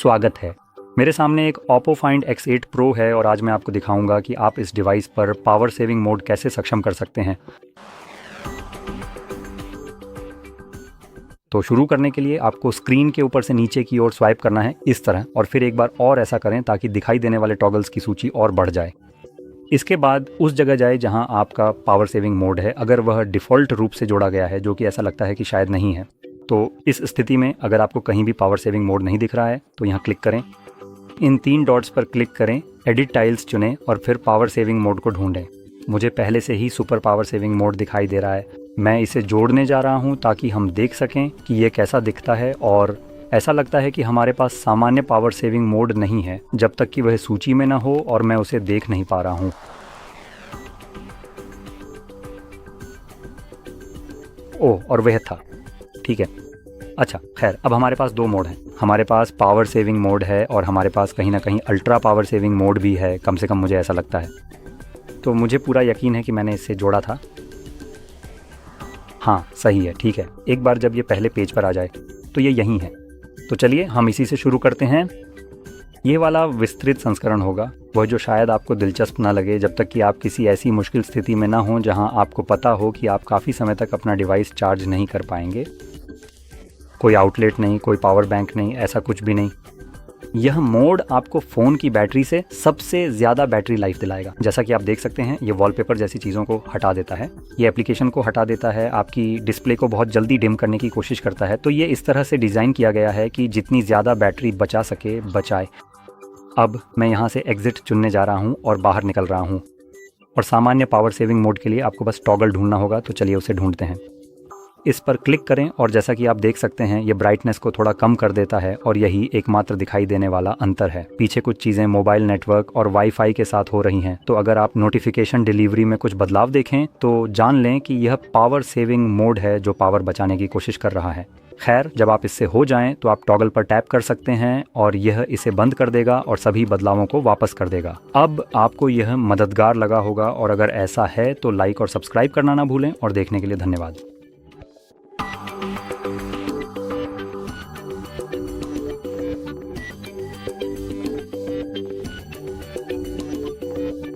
स्वागत है। मेरे सामने एक Oppo Find X8 Pro है और आज मैं आपको दिखाऊंगा कि आप इस डिवाइस पर पावर सेविंग मोड कैसे सक्षम कर सकते हैं। तो शुरू करने के लिए आपको स्क्रीन के ऊपर से नीचे की ओर स्वाइप करना है इस तरह, और फिर एक बार और ऐसा करें ताकि दिखाई देने वाले टॉगल्स की सूची और बढ़ जाए। इसके बाद उस जगह जाए जहां आपका पावर सेविंग मोड है, अगर वह डिफ़ॉल्ट रूप से जोड़ा गया है, जो कि ऐसा लगता है कि शायद नहीं है। तो इस स्थिति में अगर आपको कहीं भी पावर सेविंग मोड नहीं दिख रहा है तो यहाँ क्लिक करें, इन 3 डॉट्स पर क्लिक करें, एडिट टाइल्स चुनें और फिर पावर सेविंग मोड को ढूंढें। मुझे पहले से ही सुपर पावर सेविंग मोड दिखाई दे रहा है। मैं इसे जोड़ने जा रहा हूँ ताकि हम देख सकें कि ये कैसा दिखता है, और ऐसा लगता है कि हमारे पास सामान्य पावर सेविंग मोड नहीं है जब तक कि वह सूची में ना हो और मैं उसे देख नहीं पा रहा हूँ। ओह, और वह था, ठीक है। अच्छा खैर, अब हमारे पास 2 मोड हैं। हमारे पास पावर सेविंग मोड है और हमारे पास कहीं ना कहीं अल्ट्रा पावर सेविंग मोड भी है, कम से कम मुझे ऐसा लगता है। तो मुझे पूरा यकीन है कि मैंने इससे जोड़ा था। हाँ सही है, ठीक है। एक बार जब ये पहले पेज पर आ जाए तो ये यहीं है। तो चलिए हम इसी से शुरू करते हैं। ये वाला विस्तृत संस्करण होगा, वह जो शायद आपको दिलचस्प ना लगे जब तक कि आप किसी ऐसी मुश्किल स्थिति में ना हो जहां आपको पता हो कि आप काफ़ी समय तक अपना डिवाइस चार्ज नहीं कर पाएंगे। कोई आउटलेट नहीं, कोई पावर बैंक नहीं, ऐसा कुछ भी नहीं। यह मोड आपको फ़ोन की बैटरी से सबसे ज़्यादा बैटरी लाइफ दिलाएगा। जैसा कि आप देख सकते हैं, ये वॉलपेपर जैसी चीज़ों को हटा देता है, ये एप्लीकेशन को हटा देता है, आपकी डिस्प्ले को बहुत जल्दी डिम करने की कोशिश करता है। तो ये इस तरह से डिज़ाइन किया गया है कि जितनी ज़्यादा बैटरी बचा सके बचाए। अब मैं यहाँ से एग्ज़िट चुनने जा रहा हूँ और बाहर निकल रहा हूँ। और सामान्य पावर सेविंग मोड के लिए आपको बस टॉगल ढूंढना होगा, तो चलिए उसे ढूंढते हैं। इस पर क्लिक करें और जैसा कि आप देख सकते हैं, ये ब्राइटनेस को थोड़ा कम कर देता है और यही एकमात्र दिखाई देने वाला अंतर है। पीछे कुछ चीज़ें मोबाइल नेटवर्क और वाईफाई के साथ हो रही हैं। तो अगर आप नोटिफिकेशन डिलीवरी में कुछ बदलाव देखें तो जान लें कि यह पावर सेविंग मोड है जो पावर बचाने की कोशिश कर रहा है। खैर, जब आप इससे हो जाएं तो आप टॉगल पर टैप कर सकते हैं और यह इसे बंद कर देगा और सभी बदलावों को वापस कर देगा। अब आपको यह मददगार लगा होगा, और अगर ऐसा है तो लाइक और सब्सक्राइब करना ना भूलें। और देखने के लिए धन्यवाद।